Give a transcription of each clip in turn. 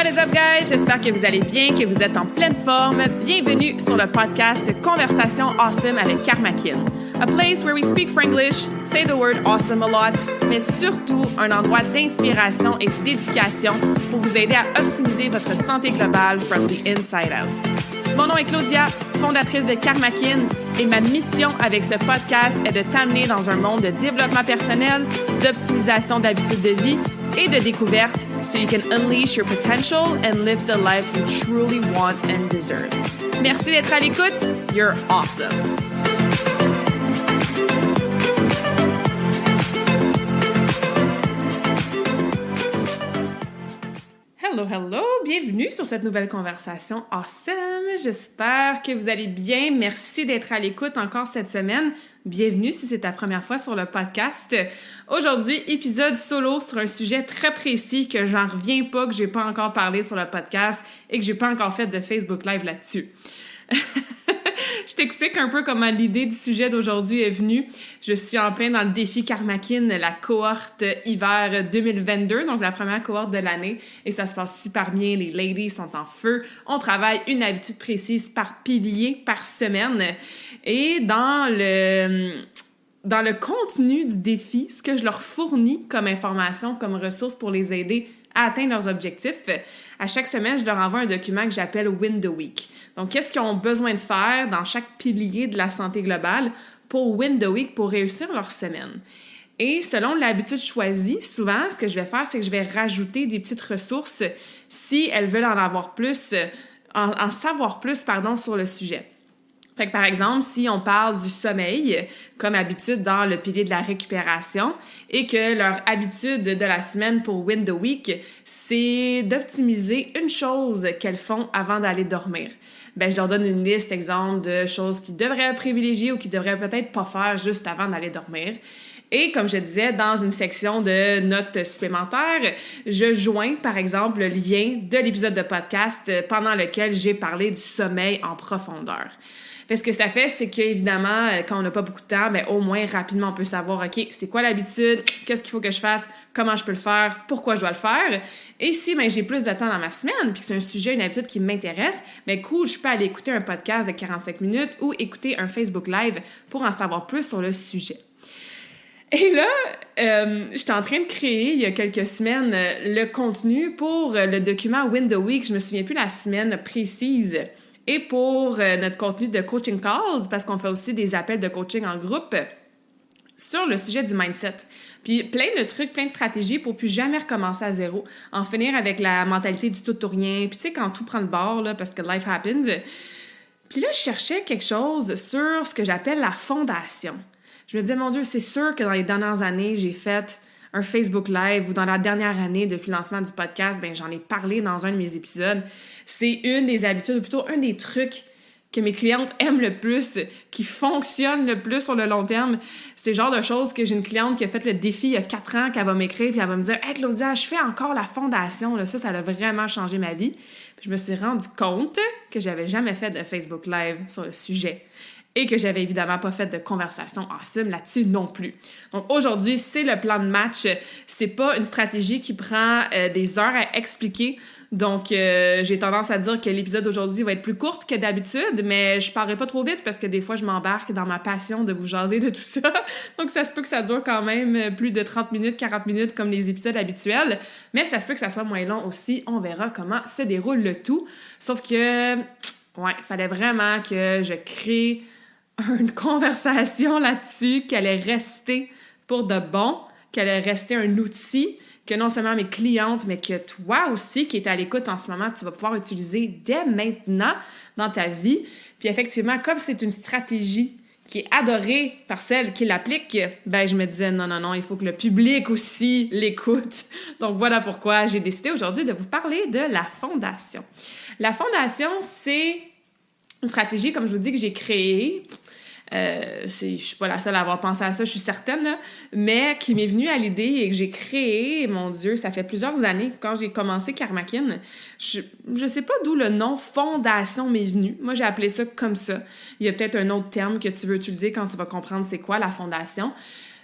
What is up, guys? J'espère que vous allez bien, que vous êtes en pleine forme. Bienvenue sur le podcast Conversation Awesome avec Karmakin. A place where we speak Franglish, say the word awesome a lot, mais surtout un endroit d'inspiration et d'éducation pour vous aider à optimiser votre santé globale from the inside out. Mon nom est Claudia, fondatrice de Karmakin, et ma mission avec ce podcast est de t'amener dans un monde de développement personnel, d'optimisation d'habitudes de vie et de découverte so you can unleash your potential and live the life you truly want and deserve. Merci d'être à l'écoute. You're awesome. Hello! Bienvenue sur cette nouvelle conversation awesome! J'espère que vous allez bien. Merci d'être à l'écoute encore cette semaine. Bienvenue si c'est ta première fois sur le podcast. Aujourd'hui, épisode solo sur un sujet très précis que j'en reviens pas, que j'ai pas encore parlé sur le podcast et que j'ai pas encore fait de Facebook Live là-dessus. Je t'explique un peu comment l'idée du sujet d'aujourd'hui est venue. Je suis en plein dans le défi Karmakin, la cohorte hiver 2022, donc la première cohorte de l'année, et ça se passe super bien. Les ladies sont en feu. On travaille une habitude précise par pilier, par semaine. Et dans le contenu du défi, ce que je leur fournis comme information, comme ressources pour les aider à atteindre leurs objectifs, à chaque semaine, je leur envoie un document que j'appelle Win the Week. Donc, qu'est-ce qu'ils ont besoin de faire dans chaque pilier de la santé globale pour Win the Week, pour réussir leur semaine? Et selon l'habitude choisie, souvent, ce que je vais faire, c'est que je vais rajouter des petites ressources si elles veulent en avoir plus, en savoir plus, sur le sujet. Fait que par exemple, si on parle du sommeil comme habitude dans le pilier de la récupération et que leur habitude de la semaine pour Win the Week, c'est d'optimiser une chose qu'elles font avant d'aller dormir. Ben, je leur donne une liste, exemple, de choses qu'ils devraient privilégier ou qu'ils devraient peut-être pas faire juste avant d'aller dormir. Et comme je disais, dans une section de notes supplémentaires, je joins, par exemple, le lien de l'épisode de podcast pendant lequel j'ai parlé du sommeil en profondeur. Fait ce que ça fait, c'est qu'évidemment, quand on n'a pas beaucoup de temps, bien, au moins, rapidement, on peut savoir, OK, c'est quoi l'habitude? Qu'est-ce qu'il faut que je fasse? Comment je peux le faire? Pourquoi je dois le faire? Et si bien, j'ai plus de temps dans ma semaine, puis que c'est un sujet, une habitude qui m'intéresse, bien, cool, je peux aller écouter un podcast de 45 minutes ou écouter un Facebook Live pour en savoir plus sur le sujet. Et là, j'étais en train de créer, il y a quelques semaines, le contenu pour le document Win the Week. Je me souviens plus la semaine précise. Et pour notre contenu de coaching calls, parce qu'on fait aussi des appels de coaching en groupe sur le sujet du mindset. Puis plein de trucs, plein de stratégies pour plus jamais recommencer à zéro, en finir avec la mentalité du tout ou rien. Puis tu sais, quand tout prend le bord, là, parce que life happens. Puis là, je cherchais quelque chose sur ce que j'appelle la fondation. Je me disais, mon Dieu, c'est sûr que dans les dernières années, j'ai fait un Facebook Live ou dans la dernière année depuis le lancement du podcast, bien, j'en ai parlé dans un de mes épisodes. C'est une des habitudes, ou plutôt un des trucs que mes clientes aiment le plus, qui fonctionne le plus sur le long terme. C'est le genre de choses que j'ai une cliente qui a fait le défi il y a 4 ans, qu'elle va m'écrire puis elle va me dire « Hey Claudia, je fais encore la fondation. » Là, ça a vraiment changé ma vie. Puis je me suis rendu compte que j'avais jamais fait de Facebook Live sur le sujet. Et que j'avais évidemment pas fait de conversation awesome là-dessus non plus. Donc aujourd'hui, c'est le plan de match. C'est pas une stratégie qui prend des heures à expliquer. Donc j'ai tendance à dire que l'épisode d'aujourd'hui va être plus court que d'habitude, mais je parlerai pas trop vite parce que des fois, je m'embarque dans ma passion de vous jaser de tout ça. Donc ça se peut que ça dure quand même plus de 30 minutes, 40 minutes comme les épisodes habituels. Mais ça se peut que ça soit moins long aussi. On verra comment se déroule le tout. Sauf que, ouais, il fallait vraiment que je crée une conversation là-dessus, qu'elle est restée pour de bon, qu'elle est restée un outil que non seulement mes clientes, mais que toi aussi, qui es à l'écoute en ce moment, tu vas pouvoir utiliser dès maintenant dans ta vie. Puis effectivement, comme c'est une stratégie qui est adorée par celles qui l'appliquent, ben je me disais non, il faut que le public aussi l'écoute. Donc voilà pourquoi j'ai décidé aujourd'hui de vous parler de la fondation. La fondation, c'est une stratégie, comme je vous dis, que j'ai créée. Je suis pas la seule à avoir pensé à ça, je suis certaine, là, mais qui m'est venue à l'idée et que j'ai créé, mon Dieu, ça fait plusieurs années, quand j'ai commencé Karmakin, je sais pas d'où le nom fondation m'est venu. Moi, j'ai appelé ça comme ça. Il y a peut-être un autre terme que tu veux utiliser quand tu vas comprendre c'est quoi la fondation.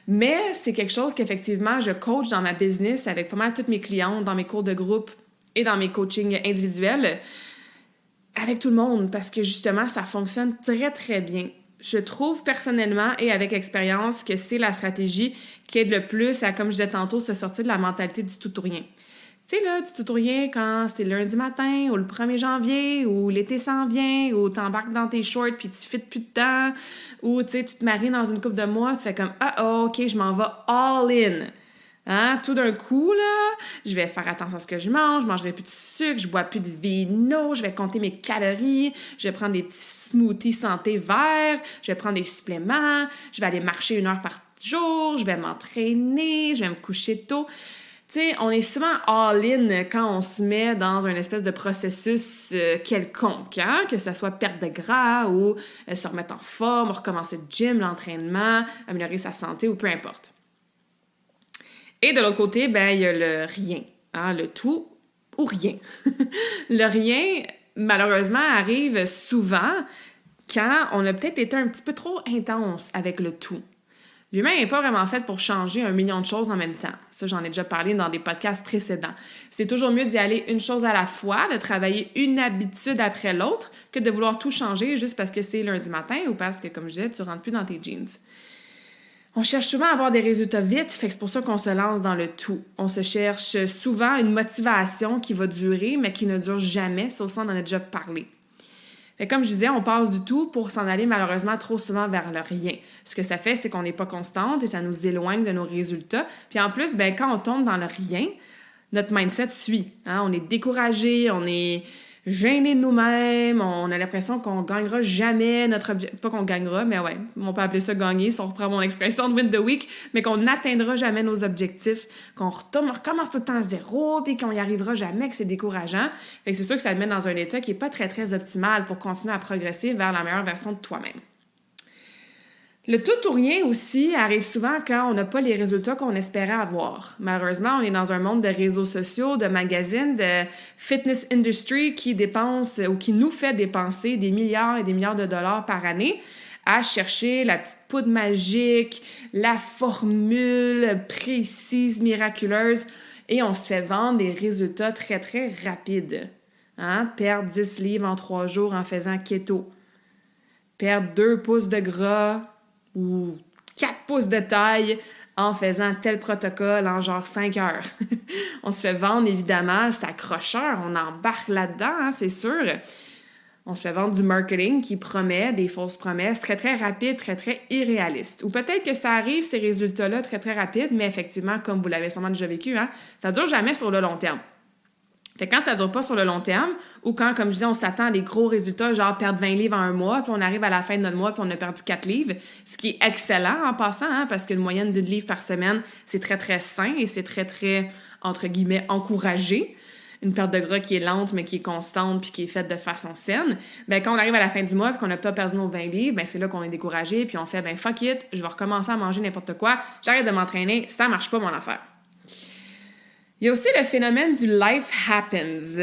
Mais c'est quelque chose qu'effectivement, je coach dans ma business avec pas mal toutes mes clientes, dans mes cours de groupe, et dans mes coachings individuels avec tout le monde parce que justement, ça fonctionne très, très bien. Je trouve personnellement et avec expérience que c'est la stratégie qui aide le plus à, comme je disais tantôt, se sortir de la mentalité du tout ou rien. Tu sais, là, du tout ou rien quand c'est lundi matin ou le 1er janvier ou l'été s'en vient ou t'embarques dans tes shorts puis tu fites plus dedans ou tu sais, tu te maries dans une couple de mois, tu fais comme « Ah, oh, OK, je m'en vais all in ». Hein? Tout d'un coup, là, je vais faire attention à ce que je mangerai plus de sucre, je bois plus de vino, je vais compter mes calories, je vais prendre des petits smoothies santé verts, je vais prendre des suppléments, je vais aller marcher 1 heure par jour, je vais m'entraîner, je vais me coucher tôt. Tu sais, on est souvent all-in quand on se met dans un espèce de processus quelconque, hein? Que ce soit perte de gras ou se remettre en forme, recommencer le gym, l'entraînement, améliorer sa santé ou peu importe. Et de l'autre côté, ben il y a le rien, hein, le tout ou rien. Le rien, malheureusement, arrive souvent quand on a peut-être été un petit peu trop intense avec le tout. L'humain n'est pas vraiment fait pour changer 1 million de choses en même temps. Ça, j'en ai déjà parlé dans des podcasts précédents. C'est toujours mieux d'y aller une chose à la fois, de travailler une habitude après l'autre, que de vouloir tout changer juste parce que c'est lundi matin ou parce que, comme je disais, tu rentres plus dans tes jeans. On cherche souvent à avoir des résultats vite, fait que c'est pour ça qu'on se lance dans le tout. On se cherche souvent une motivation qui va durer, mais qui ne dure jamais, sauf ça, on en a déjà parlé. Fait que comme je disais, on passe du tout pour s'en aller malheureusement trop souvent vers le rien. Ce que ça fait, c'est qu'on n'est pas constante et ça nous éloigne de nos résultats. Puis en plus, ben quand on tombe dans le rien, notre mindset suit. Hein? On est découragé, on est gêné de nous-mêmes, on a l'impression qu'on gagnera jamais notre objectif. Pas qu'on gagnera, mais ouais, on peut appeler ça gagner si on reprend mon expression de win the week, mais qu'on n'atteindra jamais nos objectifs, qu'on recommence tout le temps à zéro, puis qu'on n'y arrivera jamais, que c'est décourageant. Fait que c'est sûr que ça te met dans un état qui n'est pas très, très optimal pour continuer à progresser vers la meilleure version de toi-même. Le tout ou rien aussi arrive souvent quand on n'a pas les résultats qu'on espérait avoir. Malheureusement, on est dans un monde de réseaux sociaux, de magazines, de fitness industry qui dépense ou qui nous fait dépenser des milliards et des milliards de dollars par année à chercher la petite poudre magique, la formule précise, miraculeuse, et on se fait vendre des résultats très, très rapides. Hein? Perdre 10 livres en 3 jours en faisant keto. Perdre 2 pouces de gras ou 4 pouces de taille en faisant tel protocole en genre 5 heures. On se fait vendre, évidemment, s'accrocheur, on embarque là-dedans, hein, c'est sûr. On se fait vendre du marketing qui promet des fausses promesses très, très rapides, très, très irréalistes. Ou peut-être que ça arrive, ces résultats-là, très, très rapides, mais effectivement, comme vous l'avez sûrement déjà vécu, hein, ça ne dure jamais sur le long terme. Fait que quand ça ne dure pas sur le long terme, ou quand, comme je disais, on s'attend à des gros résultats, genre perdre 20 livres en 1 mois, puis on arrive à la fin de notre mois, puis on a perdu 4 livres, ce qui est excellent en passant, hein, parce qu'une moyenne d'1 livre par semaine, c'est très, très sain et c'est très, très, entre guillemets, encouragé. Une perte de gras qui est lente, mais qui est constante, puis qui est faite de façon saine. Bien, quand on arrive à la fin du mois, puis qu'on n'a pas perdu nos 20 livres, bien, c'est là qu'on est découragé, puis on fait, bien, fuck it, je vais recommencer à manger n'importe quoi, j'arrête de m'entraîner, ça marche pas, mon affaire. Il y a aussi le phénomène du life happens.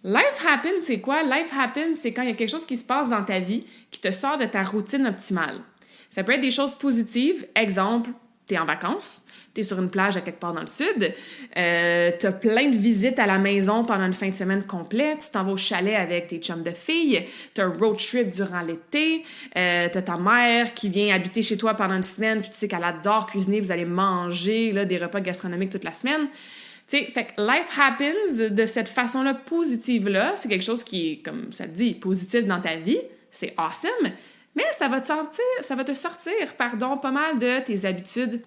Life happens, c'est quoi? Life happens, c'est quand il y a quelque chose qui se passe dans ta vie qui te sort de ta routine optimale. Ça peut être des choses positives. Exemple, t'es en vacances, t'es sur une plage à quelque part dans le sud, t'as plein de visites à la maison pendant une fin de semaine complète, tu t'en vas au chalet avec tes chums de filles, t'as un road trip durant l'été, t'as ta mère qui vient habiter chez toi pendant une semaine, puis tu sais qu'elle adore cuisiner, vous allez manger là, des repas gastronomiques toute la semaine. Tu sais, fait que life happens de cette façon-là positive-là, c'est quelque chose qui est, comme ça te dit, positif dans ta vie, c'est awesome, mais ça va te sortir, pas mal de tes habitudes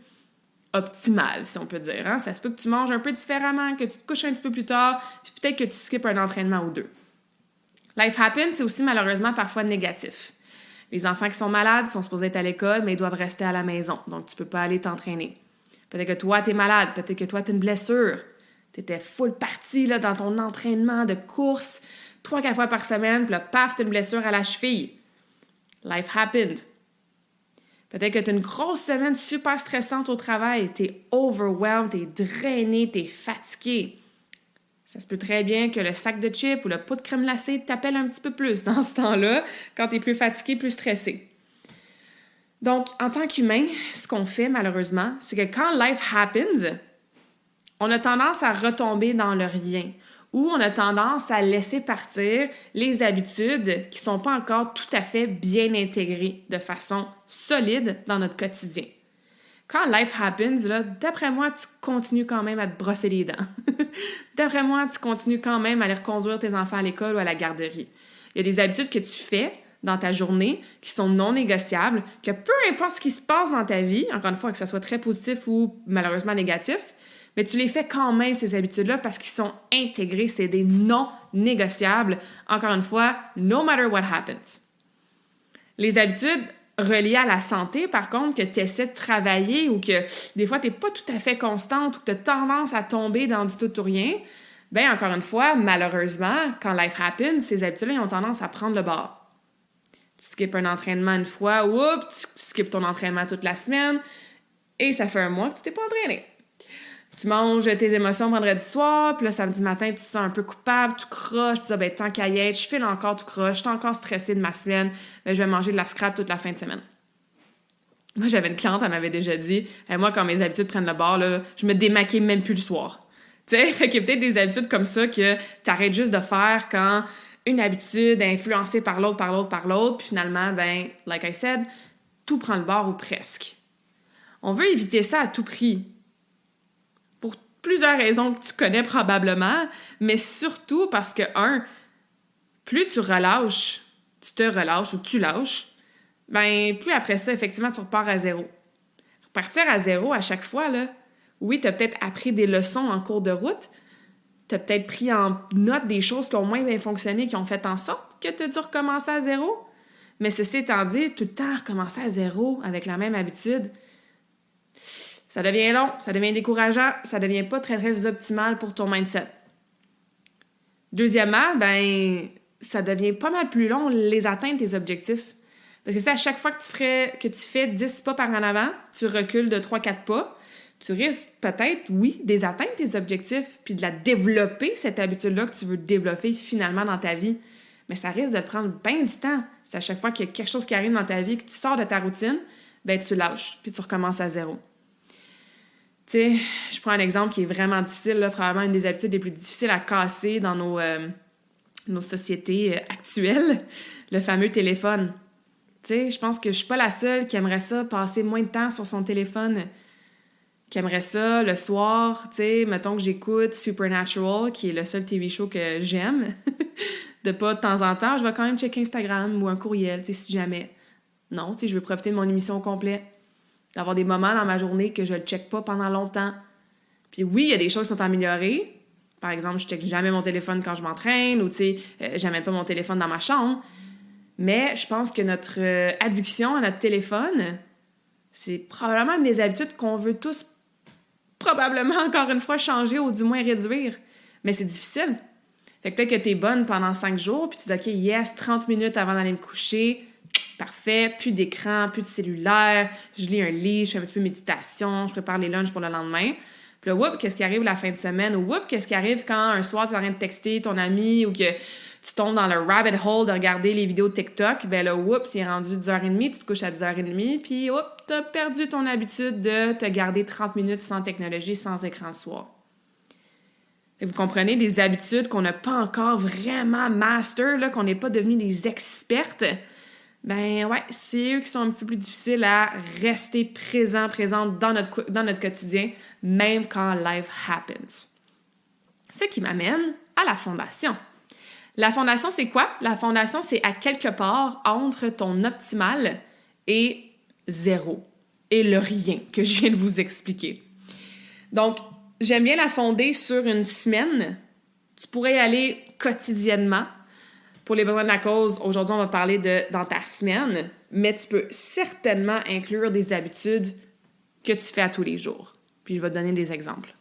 optimales, si on peut dire. Hein? Ça se peut que tu manges un peu différemment, que tu te couches un petit peu plus tard, puis peut-être que tu skippes un entraînement ou 2. Life happens, c'est aussi malheureusement parfois négatif. Les enfants qui sont malades sont supposés être à l'école, mais ils doivent rester à la maison, donc tu peux pas aller t'entraîner. Peut-être que toi, t'es malade, peut-être que toi, t'as une blessure. T'étais full partie là, dans ton entraînement de course 3-4 fois par semaine, puis là, paf, t'as une blessure à la cheville. Life happened. Peut-être que t'as une grosse semaine super stressante au travail, t'es overwhelmed, t'es drainé, t'es fatigué. Ça se peut très bien que le sac de chips ou le pot de crème glacée t'appelle un petit peu plus dans ce temps-là, quand t'es plus fatigué, plus stressé. Donc, en tant qu'humain, ce qu'on fait malheureusement, c'est que quand life happens, on a tendance à retomber dans le rien où on a tendance à laisser partir les habitudes qui ne sont pas encore tout à fait bien intégrées de façon solide dans notre quotidien. Quand life happens, là, d'après moi, tu continues quand même à te brosser les dents. D'après moi, tu continues quand même à aller reconduire tes enfants à l'école ou à la garderie. Il y a des habitudes que tu fais dans ta journée qui sont non négociables, que peu importe ce qui se passe dans ta vie, encore une fois, que ce soit très positif ou malheureusement négatif, mais tu les fais quand même, ces habitudes-là, parce qu'ils sont intégrés, c'est des non négociables. Encore une fois, no matter what happens. Les habitudes reliées à la santé, par contre, que tu essaies de travailler ou que des fois, tu n'es pas tout à fait constante ou que tu as tendance à tomber dans du tout ou rien, bien, encore une fois, malheureusement, quand life happens, ces habitudes-là, ils ont tendance à prendre le bord. Tu skippes un entraînement une fois, oups, tu skippes ton entraînement toute la semaine et ça fait un mois que tu t'es pas entraîné. Tu manges tes émotions vendredi soir, puis là, samedi matin, tu te sens un peu coupable, tu croches, tu dis, ben, tant qu'à y être, je file encore tout croche, je suis encore stressée de ma semaine, ben, je vais manger de la scrap toute la fin de semaine. Moi, j'avais une cliente, elle m'avait déjà dit, moi, quand mes habitudes prennent le bord, là, je me démaquille même plus le soir. Tu sais, fait qu'il y a peut-être des habitudes comme ça que tu arrêtes juste de faire quand une habitude est influencée par l'autre, puis finalement, ben, like I said, tout prend le bord ou presque. On veut éviter ça à tout prix. Pour plusieurs raisons que tu connais probablement, mais surtout parce que, plus tu relâches, tu te relâches ou tu lâches, ben plus après ça, effectivement, tu repars à zéro. Repartir à zéro à chaque fois, là, oui, tu as peut-être appris des leçons en cours de route, tu as peut-être pris en note des choses qui ont moins bien fonctionné, qui ont fait en sorte que tu as dû recommencer à zéro, mais ceci étant dit, tout le temps recommencer à zéro avec la même habitude, ça devient long, ça devient décourageant, ça devient pas très, très optimal pour ton mindset. Deuxièmement, ben, ça devient pas mal plus long les atteindre tes objectifs. Parce que c'est à chaque fois que tu fais 10 pas par en avant, tu recules de 3-4 pas, tu risques peut-être, oui, des atteindre tes objectifs puis de la développer, cette habitude-là que tu veux développer finalement dans ta vie. Mais ça risque de prendre bien du temps. C'est à chaque fois qu'il y a quelque chose qui arrive dans ta vie, que tu sors de ta routine, ben tu lâches puis tu recommences à zéro. Tu sais, je prends un exemple qui est vraiment difficile, là, probablement une des habitudes les plus difficiles à casser dans nos sociétés actuelles, le fameux téléphone. Tu sais, je pense que je suis pas la seule qui aimerait ça, passer moins de temps sur son téléphone, qui aimerait ça le soir, tu sais, mettons que j'écoute Supernatural, qui est le seul TV show que j'aime, de pas de temps en temps, je vais quand même checker Instagram ou un courriel, tu sais, si jamais. Non, tu sais, je veux profiter de mon émission au complet. D'avoir des moments dans ma journée que je ne le check pas pendant longtemps. Puis oui, il y a des choses qui sont améliorées. Par exemple, je ne check jamais mon téléphone quand je m'entraîne ou, tu sais, j'amène pas mon téléphone dans ma chambre. Mais je pense que notre addiction à notre téléphone, c'est probablement une des habitudes qu'on veut tous probablement, encore une fois, changer ou du moins réduire. Mais c'est difficile. Fait que peut-être que tu es bonne pendant 5 jours, puis tu dis « OK, yes, 30 minutes avant d'aller me coucher. » Parfait, plus d'écran, plus de cellulaire, je lis un livre, je fais un petit peu de méditation, je prépare les lunchs pour le lendemain. Puis là, whoop, qu'est-ce qui arrive la fin de semaine? Ou whoop, qu'est-ce qui arrive quand un soir, tu es en train de texter ton ami ou que tu tombes dans le rabbit hole de regarder les vidéos TikTok? Ben là, whoop, c'est rendu 10h30, tu te couches à 10h30, puis whoop, t'as perdu ton habitude de te garder 30 minutes sans technologie, sans écran le soir. Et vous comprenez, des habitudes qu'on n'a pas encore vraiment master, là, qu'on n'est pas devenus des expertes. Ben ouais, c'est eux qui sont un petit peu plus difficiles à rester présentes dans notre quotidien, même quand life happens. Ce qui m'amène à la fondation. La fondation, c'est quoi? La fondation, c'est à quelque part entre ton optimal et zéro, et le rien que je viens de vous expliquer. Donc, j'aime bien la fonder sur une semaine. Tu pourrais y aller quotidiennement. Pour les besoins de la cause, aujourd'hui, on va parler de dans ta semaine, mais tu peux certainement inclure des habitudes que tu fais à tous les jours. Puis, je vais te donner des exemples.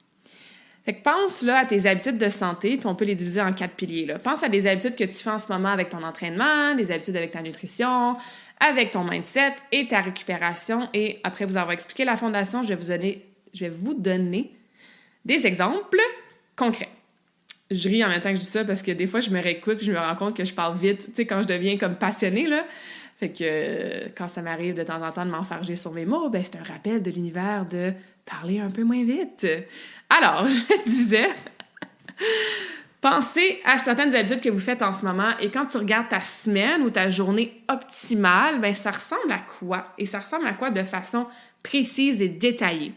Fait que pense là, à tes habitudes de santé, puis on peut les diviser en 4 piliers. Là. Pense à des habitudes que tu fais en ce moment avec ton entraînement, des habitudes avec ta nutrition, avec ton mindset et ta récupération. Et après vous avoir expliqué la fondation, je vais vous donner des exemples concrets. Je ris en même temps que je dis ça parce que des fois, je me réécoute et je me rends compte que je parle vite, tu sais, quand je deviens comme passionnée, là. Fait que quand ça m'arrive de temps en temps de m'enfarger sur mes mots, ben c'est un rappel de l'univers de parler un peu moins vite. Alors, je disais, Pensez à certaines habitudes que vous faites en ce moment et quand tu regardes ta semaine ou ta journée optimale, ben ça ressemble à quoi? Et ça ressemble à quoi de façon précise et détaillée?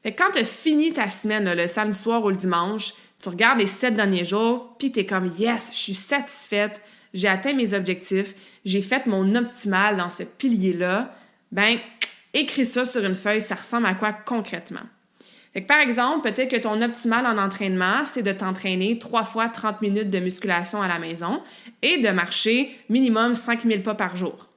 Fait que quand tu as fini ta semaine, là, le samedi soir ou le dimanche, tu regardes les 7 derniers jours, puis tu es comme « Yes, je suis satisfaite, j'ai atteint mes objectifs, j'ai fait mon optimal dans ce pilier-là. » Ben, écris ça sur une feuille, ça ressemble à quoi concrètement? Fait que par exemple, peut-être que ton optimal en entraînement, c'est de t'entraîner 3 fois 30 minutes de musculation à la maison et de marcher minimum 5000 pas par jour.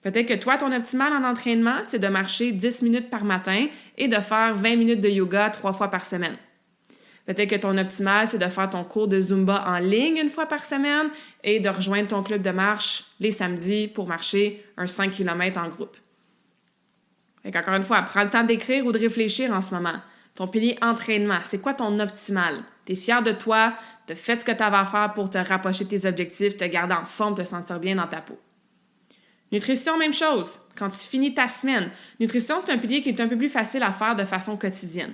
Peut-être que toi, ton optimal en entraînement, c'est de marcher 10 minutes par matin et de faire 20 minutes de yoga 3 fois par semaine. Peut-être que ton optimal, c'est de faire ton cours de Zumba en ligne 1 fois par semaine et de rejoindre ton club de marche les samedis pour marcher un 5 km en groupe. Fait qu'encore une fois, prends le temps d'écrire ou de réfléchir en ce moment. Ton pilier entraînement, c'est quoi ton optimal? Tu es fier de toi, tu as fait ce que tu avais à faire pour te rapprocher de tes objectifs, te garder en forme, te sentir bien dans ta peau. Nutrition, même chose. Quand tu finis ta semaine, nutrition, c'est un pilier qui est un peu plus facile à faire de façon quotidienne.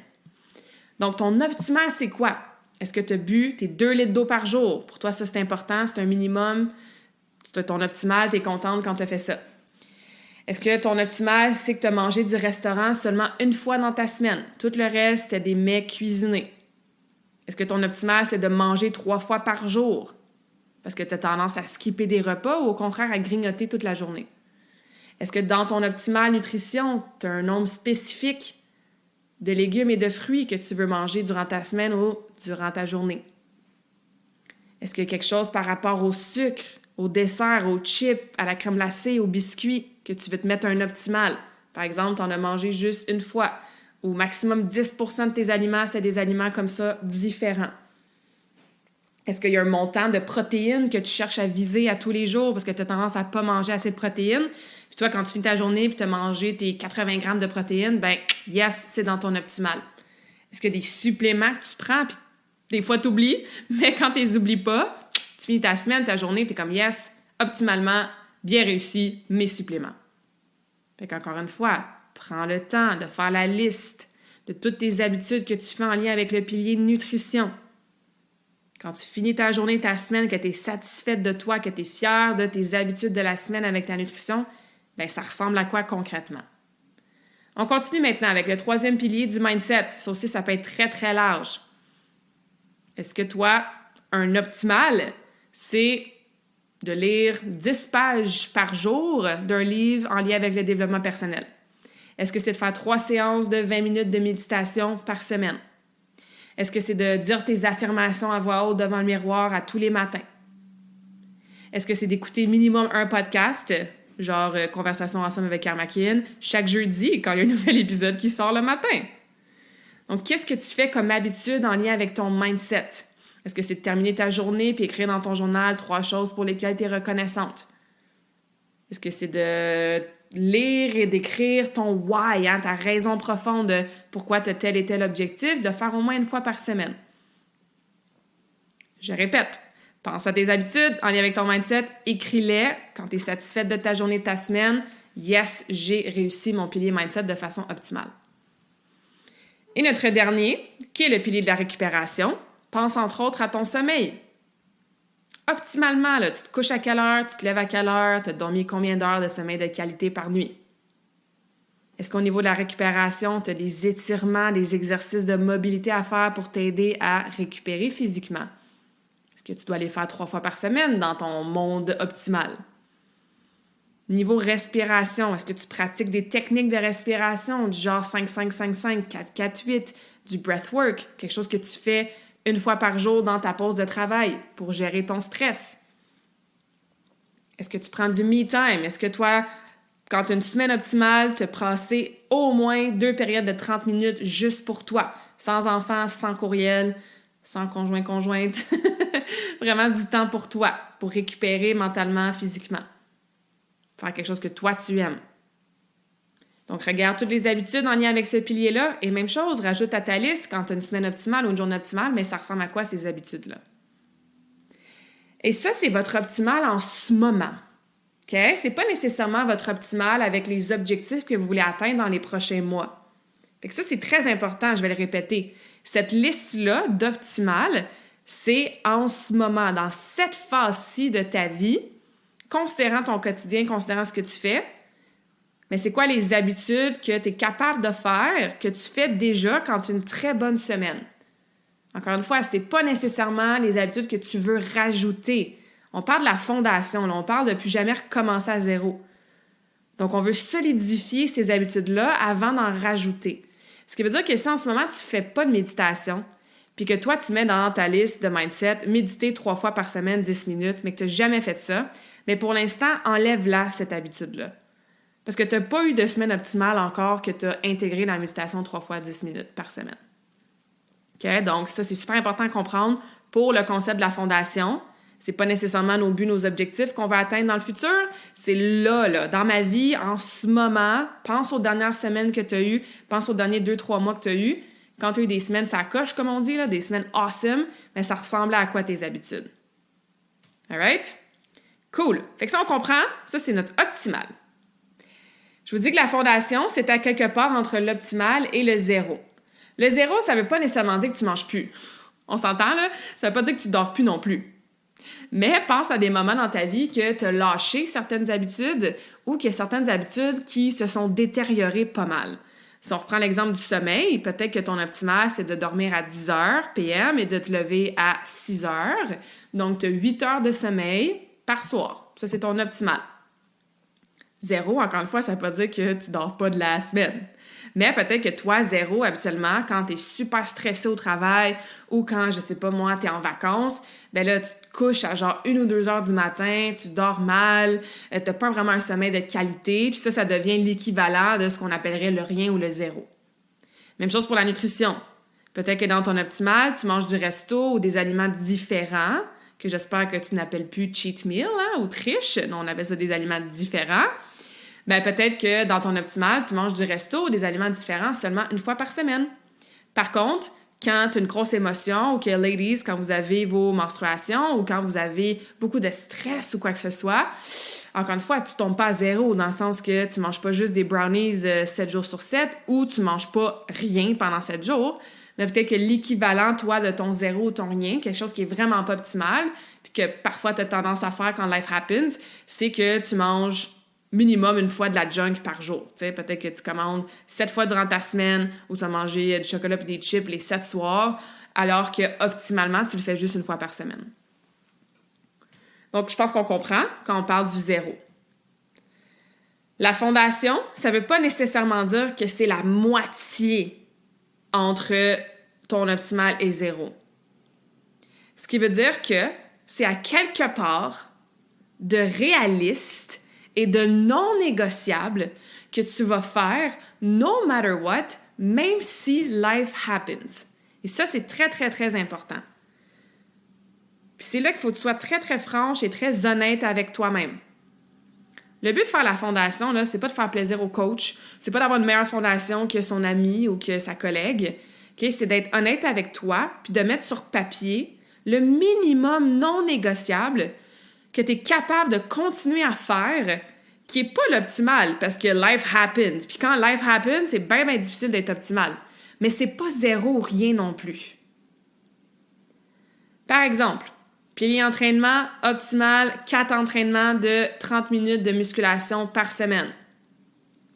Donc, ton optimal, c'est quoi? Est-ce que tu as bu tes 2 litres d'eau par jour? Pour toi, ça, c'est important, c'est un minimum. C'est ton optimal, tu es contente quand tu as fait ça. Est-ce que ton optimal, c'est que tu as mangé du restaurant seulement 1 fois dans ta semaine? Tout le reste, c'était des mets cuisinés. Est-ce que ton optimal, c'est de manger 3 fois par jour? Parce que tu as tendance à skipper des repas ou au contraire à grignoter toute la journée? Est-ce que dans ton optimal nutrition, tu as un nombre spécifique de légumes et de fruits que tu veux manger durant ta semaine ou durant ta journée? Est-ce qu'il y a quelque chose par rapport au sucre, au dessert, aux chips, à la crème glacée, aux biscuits que tu veux te mettre un optimal? Par exemple, tu en as mangé juste 1 fois ou maximum 10% de tes aliments, c'est des aliments comme ça différents. Est-ce qu'il y a un montant de protéines que tu cherches à viser à tous les jours parce que tu as tendance à ne pas manger assez de protéines? Puis toi, quand tu finis ta journée et tu as mangé tes 80 grammes de protéines, ben yes, c'est dans ton optimal. Est-ce qu'il y a des suppléments que tu prends? Puis des fois, tu oublies, mais quand tu les oublies pas, tu finis ta semaine, ta journée, tu es comme yes, optimalement, bien réussi, mes suppléments. Fait qu'encore une fois, prends le temps de faire la liste de toutes tes habitudes que tu fais en lien avec le pilier nutrition. Quand tu finis ta journée, ta semaine, que tu es satisfaite de toi, que tu es fière de tes habitudes de la semaine avec ta nutrition, bien, ça ressemble à quoi concrètement? On continue maintenant avec le 3e pilier du mindset. Ça aussi, ça peut être très, très large. Est-ce que toi, un optimal, c'est de lire 10 pages par jour d'un livre en lien avec le développement personnel? Est-ce que c'est de faire 3 séances de 20 minutes de méditation par semaine? Est-ce que c'est de dire tes affirmations à voix haute devant le miroir à tous les matins? Est-ce que c'est d'écouter minimum un podcast, genre Conversation ensemble avec Karma Kin, chaque jeudi quand il y a un nouvel épisode qui sort le matin? Donc, qu'est-ce que tu fais comme habitude en lien avec ton mindset? Est-ce que c'est de terminer ta journée puis écrire dans ton journal 3 choses pour lesquelles tu es reconnaissante? Est-ce que c'est de lire et d'écrire ton why, ta raison profonde de pourquoi tu as tel et tel objectif, de faire au moins 1 fois par semaine? Je répète, pense à tes habitudes en lien avec ton mindset, écris-les quand tu es satisfaite de ta journée, de ta semaine. Yes, j'ai réussi mon pilier mindset de façon optimale. Et notre dernier, qui est le pilier de la récupération, pense entre autres à ton sommeil. Optimalement, là, tu te couches à quelle heure, tu te lèves à quelle heure, tu as dormi combien d'heures de sommeil de qualité par nuit? Est-ce qu'au niveau de la récupération, tu as des étirements, des exercices de mobilité à faire pour t'aider à récupérer physiquement? Est-ce que tu dois les faire 3 fois par semaine dans ton monde optimal? Niveau respiration, est-ce que tu pratiques des techniques de respiration du genre 5-5-5-5, 4-4-8, du breathwork, quelque chose que tu fais 1 fois par jour dans ta pause de travail pour gérer ton stress? Est-ce que tu prends du me time? Est-ce que toi, quand tu as une semaine optimale, tu as passé au moins 2 périodes de 30 minutes juste pour toi, sans enfants, sans courriel, sans conjointe, vraiment du temps pour toi, pour récupérer mentalement, physiquement. Faire quelque chose que toi, tu aimes. Donc, regarde toutes les habitudes en lien avec ce pilier-là. Et même chose, rajoute à ta liste quand tu as une semaine optimale ou une journée optimale, mais ça ressemble à quoi ces habitudes-là? Et ça, c'est votre optimal en ce moment. OK? C'est pas nécessairement votre optimal avec les objectifs que vous voulez atteindre dans les prochains mois. Fait que ça, c'est très important, je vais le répéter. Cette liste-là d'optimal, c'est en ce moment, dans cette phase-ci de ta vie, considérant ton quotidien, considérant ce que tu fais, mais c'est quoi les habitudes que tu es capable de faire, que tu fais déjà quand tu as une très bonne semaine? Encore une fois, ce n'est pas nécessairement les habitudes que tu veux rajouter. On parle de la fondation, là, on parle de plus jamais recommencer à zéro. Donc, on veut solidifier ces habitudes-là avant d'en rajouter. Ce qui veut dire que si en ce moment, tu ne fais pas de méditation, puis que toi, tu mets dans ta liste de mindset, méditer 3 fois par semaine, 10 minutes, mais que tu n'as jamais fait ça, mais pour l'instant, enlève-la, cette habitude-là. Parce que tu n'as pas eu de semaine optimale encore que tu as intégré la méditation 3 fois 10 minutes par semaine. OK? Donc, ça, c'est super important à comprendre pour le concept de la fondation. C'est pas nécessairement nos buts, nos objectifs qu'on va atteindre dans le futur. C'est là, dans ma vie, en ce moment, pense aux dernières semaines que tu as eues, pense aux derniers 2-3 mois que tu as eues. Quand tu as eu des semaines, ça coche, comme on dit, là, des semaines awesome, mais ça ressemblait à quoi tes habitudes? All right? Cool. Fait que ça, on comprend. Ça, c'est notre optimal. Je vous dis que la fondation, c'est à quelque part entre l'optimal et le zéro. Le zéro, ça ne veut pas nécessairement dire que tu ne manges plus. On s'entend, là? Ça ne veut pas dire que tu ne dors plus non plus. Mais pense à des moments dans ta vie que tu as lâché certaines habitudes ou qu'il y a certaines habitudes qui se sont détériorées pas mal. Si on reprend l'exemple du sommeil, peut-être que ton optimal, c'est de dormir à 10 heures p.m. et de te lever à 6 heures. Donc, tu as 8 heures de sommeil par soir. Ça, c'est ton optimal. Zéro, encore une fois, ça ne veut pas dire que tu ne dors pas de la semaine. Mais peut-être que toi, zéro, habituellement, quand tu es super stressé au travail ou quand, je sais pas moi, tu es en vacances, ben là, tu te couches à genre 1 ou 2 heures du matin, tu dors mal, tu n'as pas vraiment un sommeil de qualité, puis ça devient l'équivalent de ce qu'on appellerait le rien ou le zéro. Même chose pour la nutrition. Peut-être que dans ton optimal, tu manges du resto ou des aliments différents, que j'espère que tu n'appelles plus cheat meal ou triche. Non, on appelle ça des aliments différents. Ben peut-être que dans ton optimal, tu manges du resto ou des aliments différents seulement 1 fois par semaine. Par contre, quand tu as une grosse émotion ou que, ladies, quand vous avez vos menstruations ou quand vous avez beaucoup de stress ou quoi que ce soit, encore une fois, tu ne tombes pas à zéro dans le sens que tu ne manges pas juste des brownies 7 jours sur 7 ou tu ne manges pas rien pendant 7 jours. Mais peut-être que l'équivalent, toi, de ton zéro ou ton rien, quelque chose qui est vraiment pas optimal, puis que parfois tu as tendance à faire quand life happens, c'est que tu manges minimum 1 fois de la junk par jour. T'sais, peut-être que tu commandes 7 fois durant ta semaine ou tu vas manger du chocolat et des chips les 7 soirs, alors que optimalement, tu le fais juste 1 fois par semaine. Donc, je pense qu'on comprend quand on parle du zéro. La fondation, ça ne veut pas nécessairement dire que c'est la moitié entre ton optimal et zéro. Ce qui veut dire que c'est à quelque part de réaliste et de non négociable que tu vas faire no matter what, même si life happens. Et ça, c'est très, très, très important. Puis c'est là qu'il faut que tu sois très, très franche et très honnête avec toi-même. Le but de faire la fondation, là, c'est pas de faire plaisir au coach, c'est pas d'avoir une meilleure fondation que son ami ou que sa collègue. Okay? C'est d'être honnête avec toi puis de mettre sur papier le minimum non négociable que tu es capable de continuer à faire, qui n'est pas l'optimal, parce que life happens. Puis quand life happens, c'est bien, bien difficile d'être optimal. Mais c'est pas zéro ou rien non plus. Par exemple, pilier entraînement optimal, 4 entraînements de 30 minutes de musculation par semaine.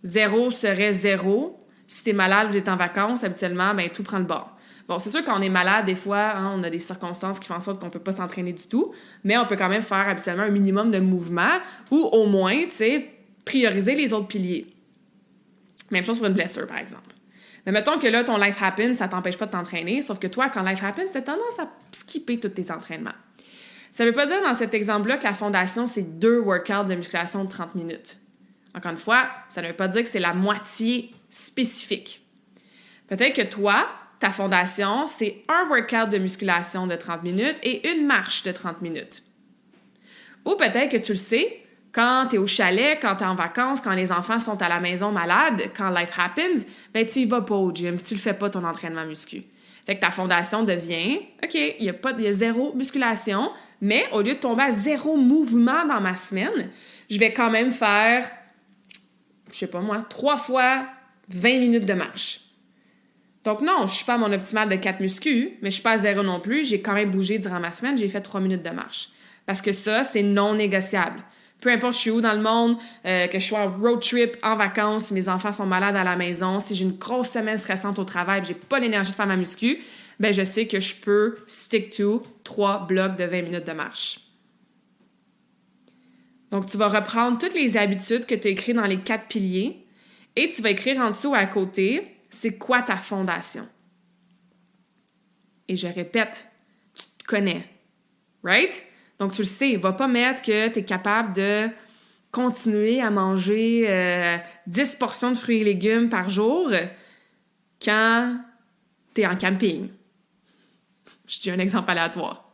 Zéro serait zéro. Si tu es malade ou tu es en vacances, habituellement, ben tout prend le bord. Bon, c'est sûr qu'on est malade, des fois, on a des circonstances qui font en sorte qu'on ne peut pas s'entraîner du tout, mais on peut quand même faire habituellement un minimum de mouvement ou au moins, tu sais, prioriser les autres piliers. Même chose pour une blessure, par exemple. Mais mettons que là, ton life happens, ça ne t'empêche pas de t'entraîner, sauf que toi, quand life happens, tu as tendance à skipper tous tes entraînements. Ça ne veut pas dire dans cet exemple-là que la fondation, c'est 2 workouts de musculation de 30 minutes. Encore une fois, ça ne veut pas dire que c'est la moitié spécifique. Peut-être que toi, ta fondation, c'est un workout de musculation de 30 minutes et une marche de 30 minutes. Ou peut-être que tu le sais, quand tu es au chalet, quand tu es en vacances, quand les enfants sont à la maison malades, quand life happens, ben tu y vas pas au gym, tu le fais pas ton entraînement muscu. Fait que ta fondation devient, OK, il y a 0 musculation, mais au lieu de tomber à 0 mouvement dans ma semaine, je vais quand même faire, je sais pas moi, 3 fois 20 minutes de marche. Donc non, je suis pas à mon optimal de 4 muscu, mais je suis pas à 0 non plus. J'ai quand même bougé durant ma semaine, j'ai fait 3 minutes de marche. Parce que ça, c'est non négociable. Peu importe je suis où dans le monde, que je sois en road trip, en vacances, si mes enfants sont malades à la maison, si j'ai une grosse semaine stressante au travail et j'ai pas l'énergie de faire ma muscu, ben je sais que je peux stick to 3 blocs de 20 minutes de marche. Donc, tu vas reprendre toutes les habitudes que tu as écrites dans les 4 piliers et tu vas écrire en dessous à côté, c'est quoi ta fondation? Et je répète, tu te connais, right? Donc, tu le sais, va pas mettre que tu es capable de continuer à manger 10 portions de fruits et légumes par jour quand tu es en camping. Je dis un exemple aléatoire.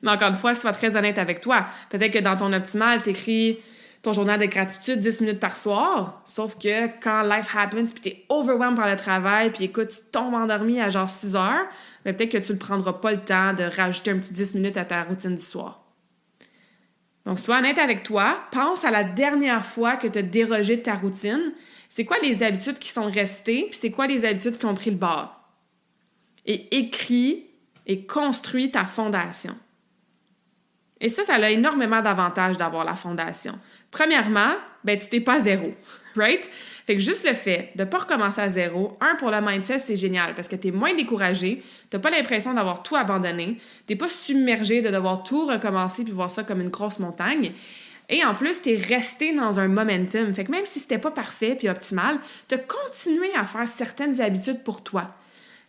Mais encore une fois, sois très honnête avec toi. Peut-être que dans ton optimal, tu écris ton journal de gratitude 10 minutes par soir, sauf que quand life happens, puis tu es overwhelmed par le travail, puis écoute, tu tombes endormi à genre 6 heures, mais peut-être que tu ne prendras pas le temps de rajouter un petit 10 minutes à ta routine du soir. Donc, sois honnête avec toi. Pense à la dernière fois que tu as dérogé de ta routine. C'est quoi les habitudes qui sont restées, puis c'est quoi les habitudes qui ont pris le bord? Et écris et construis ta fondation. Et ça a énormément d'avantages d'avoir la fondation. Premièrement, ben tu t'es pas à zéro, right? Fait que juste le fait de pas recommencer à zéro, pour le mindset, c'est génial parce que tu es moins découragé, t'as pas l'impression d'avoir tout abandonné, t'es pas submergé de devoir tout recommencer puis voir ça comme une grosse montagne. Et en plus, tu es resté dans un momentum. Fait que même si c'était pas parfait puis optimal, tu as continué à faire certaines habitudes pour toi.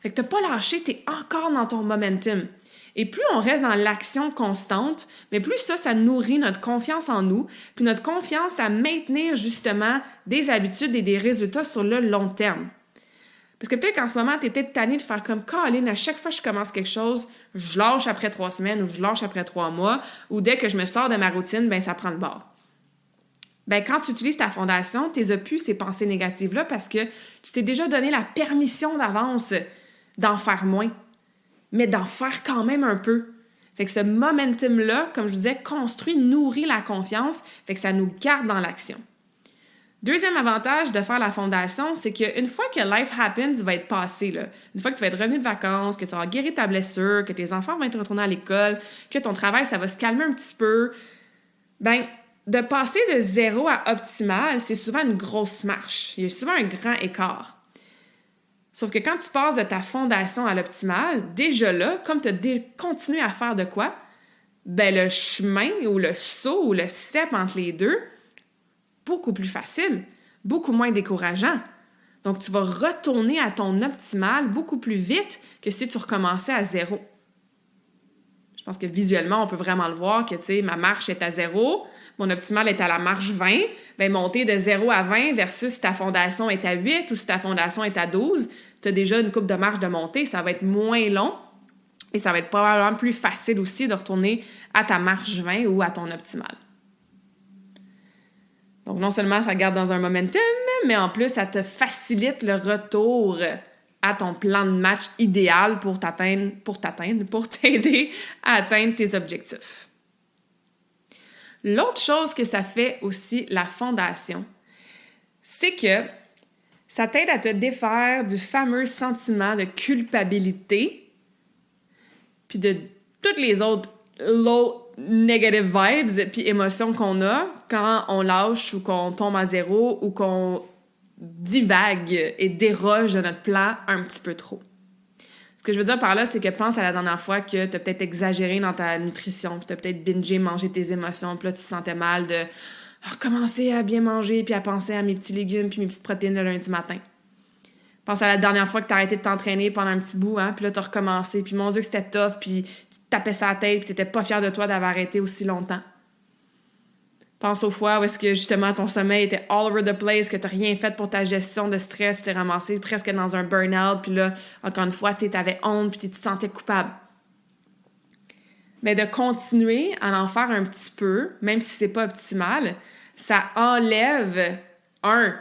Fait que t'as pas lâché, tu es encore dans ton momentum. Et plus on reste dans l'action constante, mais plus ça nourrit notre confiance en nous, puis notre confiance à maintenir justement des habitudes et des résultats sur le long terme. Parce que peut-être qu'en ce moment, tu es peut-être tanné de faire comme Caroline, à chaque fois que je commence quelque chose, je lâche après 3 semaines ou je lâche après 3 mois, ou dès que je me sors de ma routine, ben ça prend le bord. Ben quand tu utilises ta fondation, tu n'as plus ces pensées négatives-là parce que tu t'es déjà donné la permission d'avance d'en faire moins, mais d'en faire quand même un peu. Fait que ce momentum-là, comme je vous disais, construit, nourrit la confiance, fait que ça nous garde dans l'action. Deuxième avantage de faire la fondation, c'est qu'une fois que life happens va être passé, là, une fois que tu vas être revenu de vacances, que tu auras guéri ta blessure, que tes enfants vont être retournés à l'école, que ton travail, ça va se calmer un petit peu, ben de passer de 0 à optimal, c'est souvent une grosse marche. Il y a souvent un grand écart. Sauf que quand tu passes de ta fondation à l'optimal, déjà là, comme tu as continué à faire de quoi, ben le chemin ou le saut ou le step entre les deux, beaucoup plus facile, beaucoup moins décourageant. Donc, tu vas retourner à ton optimal beaucoup plus vite que si tu recommençais à 0. Je pense que visuellement, on peut vraiment le voir que, tu sais, ma marche est à 0, mon optimal est à la marche 20, bien, monter de 0 à 20 versus si ta fondation est à 8 ou si ta fondation est à 12, tu as déjà une coupe de marche de montée, ça va être moins long et ça va être probablement plus facile aussi de retourner à ta marche 20 ou à ton optimal. Donc, non seulement ça garde dans un momentum, mais en plus, ça te facilite le retour à ton plan de match idéal pour t'aider à atteindre tes objectifs. L'autre chose que ça fait aussi, la fondation, c'est que ça t'aide à te défaire du fameux sentiment de culpabilité puis de toutes les autres low negative vibes puis émotions qu'on a quand on lâche ou qu'on tombe à 0 ou qu'on divague et déroge de notre plan un petit peu trop. Ce que je veux dire par là, c'est que pense à la dernière fois que tu as peut-être exagéré dans ta nutrition, puis tu as peut-être bingé, mangé tes émotions, puis là, tu te sentais mal de recommencer à bien manger, puis à penser à mes petits légumes, puis mes petites protéines le lundi matin. Pense à la dernière fois que tu as arrêté de t'entraîner pendant un petit bout, puis là, tu as recommencé, puis mon Dieu que c'était tough, puis tu te tapais sur la tête, puis tu n'étais pas fier de toi d'avoir arrêté aussi longtemps. Pense aux fois où est-ce que, justement, ton sommeil était all over the place, que tu n'as rien fait pour ta gestion de stress, tu t'es ramassé presque dans un burn-out, puis là, encore une fois, tu avais honte, puis tu te sentais coupable. Mais de continuer à en faire un petit peu, même si c'est pas optimal, ça enlève,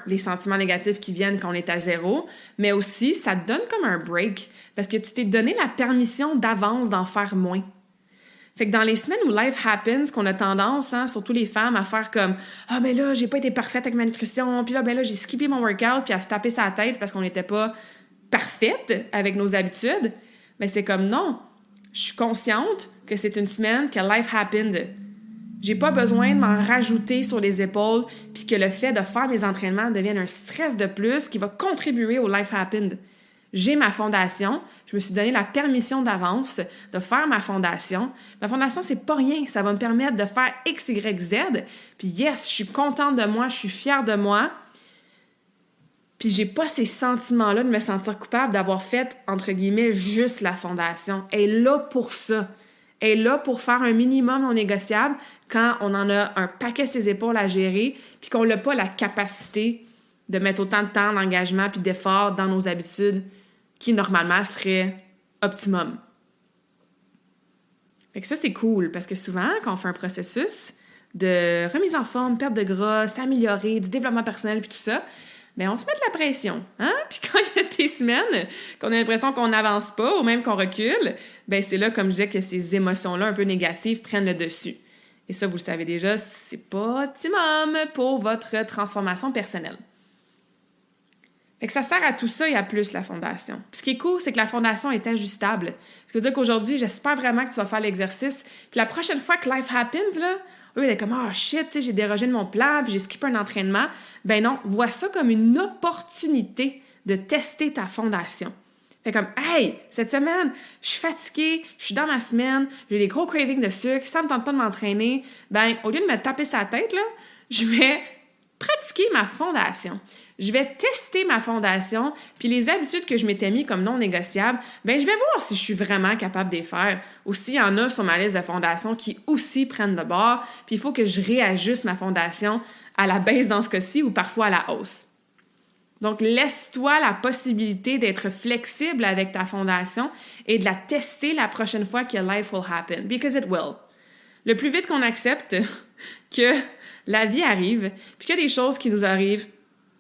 les sentiments négatifs qui viennent quand on est à 0, mais aussi, ça te donne comme un break, parce que tu t'es donné la permission d'avance d'en faire moins. Fait que dans les semaines où life happens, qu'on a tendance, surtout les femmes, à faire comme « Ah, ben là, j'ai pas été parfaite avec ma nutrition, puis là, ben là, j'ai skippé mon workout, puis à se taper sa tête parce qu'on n'était pas parfaite avec nos habitudes, bien c'est comme non. Je suis consciente que c'est une semaine que life happened. J'ai pas besoin de m'en rajouter sur les épaules puis que le fait de faire mes entraînements devienne un stress de plus qui va contribuer au life happened. J'ai ma fondation, je me suis donné la permission d'avance de faire ma fondation. Ma fondation, c'est pas rien, ça va me permettre de faire X, Y, Z. Puis yes, je suis contente de moi, je suis fière de moi. Puis j'ai pas ces sentiments-là de me sentir coupable d'avoir fait, entre guillemets, juste la fondation. Elle est là pour ça. Elle est là pour faire un minimum non négociable quand on en a un paquet sur ses épaules à gérer puis qu'on n'a pas la capacité de mettre autant de temps, d'engagement puis d'effort dans nos habitudes qui, normalement, seraient optimum. Fait que ça, c'est cool parce que souvent, quand on fait un processus de remise en forme, perte de gras, s'améliorer, du développement personnel puis tout ça, bien, on se met de la pression, hein? Puis quand il y a des semaines qu'on a l'impression qu'on n'avance pas ou même qu'on recule, bien, c'est là, comme je disais, que ces émotions-là un peu négatives prennent le dessus. Et ça, vous le savez déjà, c'est pas optimum pour votre transformation personnelle. Fait que ça sert à tout ça et à plus, la fondation. Puis ce qui est cool, c'est que la fondation est ajustable. Ce qui veut dire qu'aujourd'hui, j'espère vraiment que tu vas faire l'exercice. Puis la prochaine fois que life happens, là, eux, ils sont comme « Ah, shit, tu sais, j'ai dérogé de mon plan, puis j'ai skippé un entraînement. » Ben non, vois ça comme une opportunité de tester ta fondation. Fait comme « Hey, cette semaine, je suis fatiguée, je suis dans ma semaine, j'ai des gros cravings de sucre, ça me tente pas de m'entraîner. » Ben, au lieu de me taper sa tête, là, je vais pratiquer ma fondation. Je vais tester ma fondation, puis les habitudes que je m'étais mis comme non négociables, ben je vais voir si je suis vraiment capable de les faire. Ou s'il y en a sur ma liste de fondations qui aussi prennent le bord, puis il faut que je réajuste ma fondation à la baisse dans ce cas-ci ou parfois à la hausse. Donc, laisse-toi la possibilité d'être flexible avec ta fondation et de la tester la prochaine fois que life will happen, because it will. Le plus vite qu'on accepte que la vie arrive, puis qu'il y a des choses qui nous arrivent,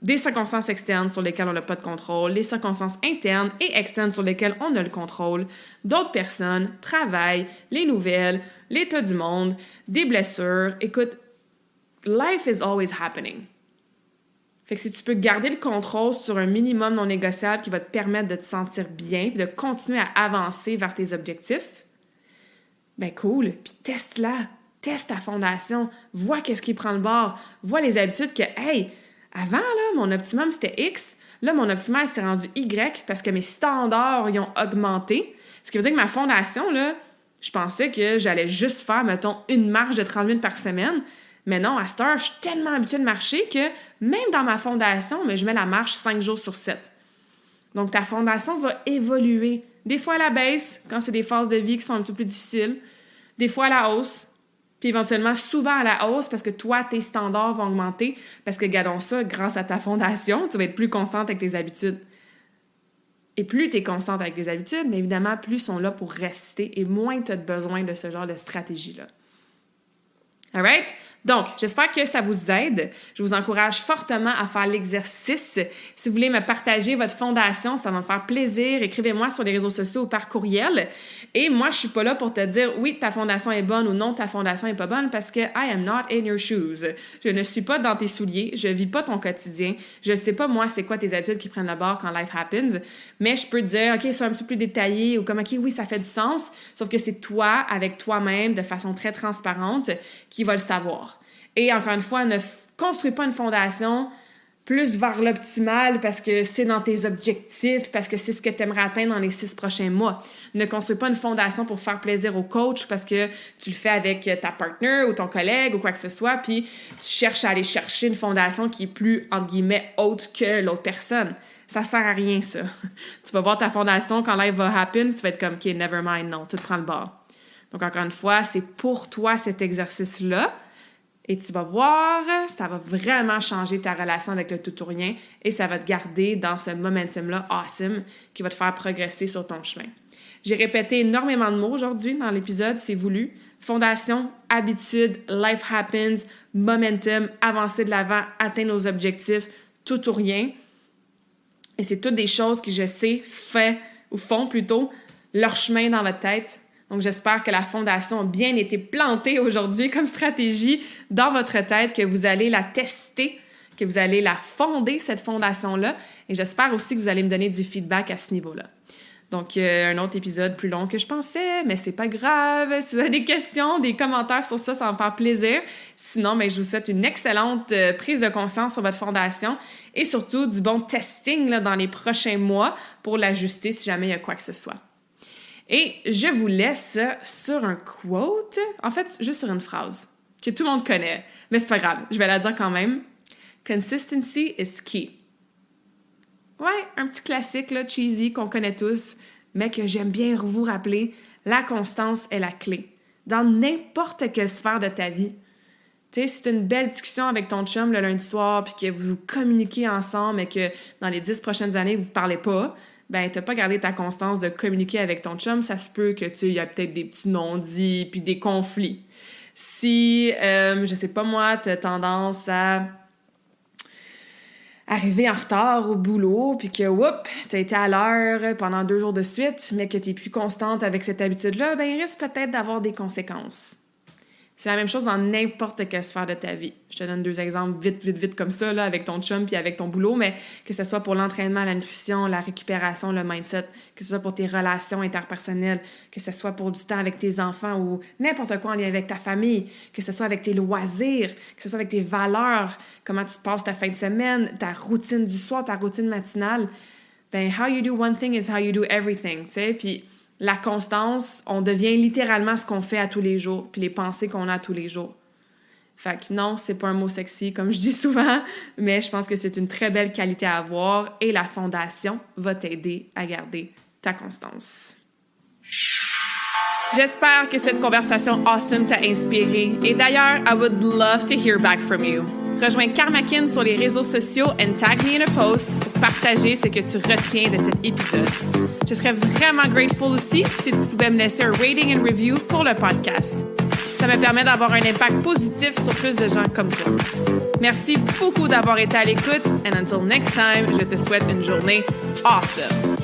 des circonstances externes sur lesquelles on n'a pas de contrôle, les circonstances internes et externes sur lesquelles on a le contrôle, d'autres personnes, travail, les nouvelles, l'état du monde, des blessures. Écoute, life is always happening. Fait que si tu peux garder le contrôle sur un minimum non négociable qui va te permettre de te sentir bien et de continuer à avancer vers tes objectifs, ben cool, puis teste-la. Teste ta fondation, vois qu'est-ce qui prend le bord, vois les habitudes que, hey, avant, là, mon optimum, c'était X, là, mon optimum s'est rendu Y parce que mes standards, ils ont augmenté. Ce qui veut dire que ma fondation, là, je pensais que j'allais juste faire, mettons, une marche de 30 minutes par semaine, mais non, à cette heure, je suis tellement habituée de marcher que même dans ma fondation, je mets la marche 5 jours sur 7. Donc, ta fondation va évoluer. Des fois à la baisse, quand c'est des phases de vie qui sont un petit peu plus difficiles, des fois à la hausse, puis éventuellement, souvent à la hausse parce que toi, tes standards vont augmenter parce que, gardons ça, grâce à ta fondation, tu vas être plus constante avec tes habitudes. Et plus tu es constante avec tes habitudes, mais évidemment, plus ils sont là pour rester et moins tu as besoin de ce genre de stratégie-là. All right? Donc, j'espère que ça vous aide. Je vous encourage fortement à faire l'exercice. Si vous voulez me partager votre fondation, ça va me faire plaisir. Écrivez-moi sur les réseaux sociaux ou par courriel. Et moi, je suis pas là pour te dire oui, ta fondation est bonne ou non, ta fondation est pas bonne parce que I am not in your shoes. Je ne suis pas dans tes souliers. Je vis pas ton quotidien. Je ne sais pas, moi, c'est quoi tes habitudes qui prennent le bord quand life happens. Mais je peux te dire, OK, sois un petit peu plus détaillé ou comme, OK, oui, ça fait du sens. Sauf que c'est toi, avec toi-même, de façon très transparente, qui va le savoir. Et encore une fois, ne construis pas une fondation plus vers l'optimal parce que c'est dans tes objectifs, parce que c'est ce que tu aimerais atteindre dans les 6 prochains mois. Ne construis pas une fondation pour faire plaisir au coach parce que tu le fais avec ta partner ou ton collègue ou quoi que ce soit, puis tu cherches à aller chercher une fondation qui est plus, entre guillemets, haute que l'autre personne. Ça sert à rien, ça. Tu vas voir ta fondation, quand life va happen, tu vas être comme, OK, never mind, non, tout prend le bord. Donc, encore une fois, c'est pour toi cet exercice-là. Et tu vas voir, ça va vraiment changer ta relation avec le tout ou rien et ça va te garder dans ce momentum-là awesome qui va te faire progresser sur ton chemin. J'ai répété énormément de mots aujourd'hui dans l'épisode, c'est voulu. Fondation, habitude, life happens, momentum, avancer de l'avant, atteindre nos objectifs, tout ou rien. Et c'est toutes des choses qui, je sais, font plutôt leur chemin dans votre tête. Donc, j'espère que la fondation a bien été plantée aujourd'hui comme stratégie dans votre tête, que vous allez la tester, que vous allez la fonder, cette fondation-là, et j'espère aussi que vous allez me donner du feedback à ce niveau-là. Donc, un autre épisode plus long que je pensais, mais c'est pas grave. Si vous avez des questions, des commentaires sur ça, ça va me faire plaisir. Sinon, je vous souhaite une excellente prise de conscience sur votre fondation et surtout du bon testing là, dans les prochains mois pour l'ajuster si jamais il y a quoi que ce soit. Et je vous laisse sur un quote, en fait, juste sur une phrase que tout le monde connaît, mais c'est pas grave, je vais la dire quand même. Consistency is key. Ouais, un petit classique, là, cheesy, qu'on connaît tous, mais que j'aime bien vous rappeler, la constance est la clé. Dans n'importe quelle sphère de ta vie. Tu sais, si tu as une belle discussion avec ton chum le lundi soir, puis que vous communiquez ensemble, mais que dans les 10 prochaines années, vous ne parlez pas, ben t'as pas gardé ta constance de communiquer avec ton chum, ça se peut que, tu sais, il y a peut-être des petits non-dits, puis des conflits. Si, je sais pas moi, tu as tendance à arriver en retard au boulot, puis que, t'as été à l'heure pendant 2 jours de suite, mais que t'es plus constante avec cette habitude-là, ben il risque peut-être d'avoir des conséquences. C'est la même chose dans n'importe quelle sphère de ta vie. Je te donne 2 exemples vite comme ça, là, avec ton chum puis avec ton boulot, mais que ce soit pour l'entraînement, la nutrition, la récupération, le mindset, que ce soit pour tes relations interpersonnelles, que ce soit pour du temps avec tes enfants ou n'importe quoi en lien avec ta famille, que ce soit avec tes loisirs, que ce soit avec tes valeurs, comment tu passes ta fin de semaine, ta routine du soir, ta routine matinale. Ben, how you do one thing is how you do everything, tu sais, puis la constance, on devient littéralement ce qu'on fait à tous les jours, puis les pensées qu'on a à tous les jours. Fait que non, c'est pas un mot sexy, comme je dis souvent, mais je pense que c'est une très belle qualité à avoir et la fondation va t'aider à garder ta constance. J'espère que cette conversation awesome t'a inspiré. Et d'ailleurs, I would love to hear back from you. Rejoins Karmakin sur les réseaux sociaux and tag me in a post pour partager ce que tu retiens de cet épisode. Je serais vraiment grateful aussi si tu pouvais me laisser un rating and review pour le podcast. Ça me permet d'avoir un impact positif sur plus de gens comme toi. Merci beaucoup d'avoir été à l'écoute and until next time, je te souhaite une journée awesome.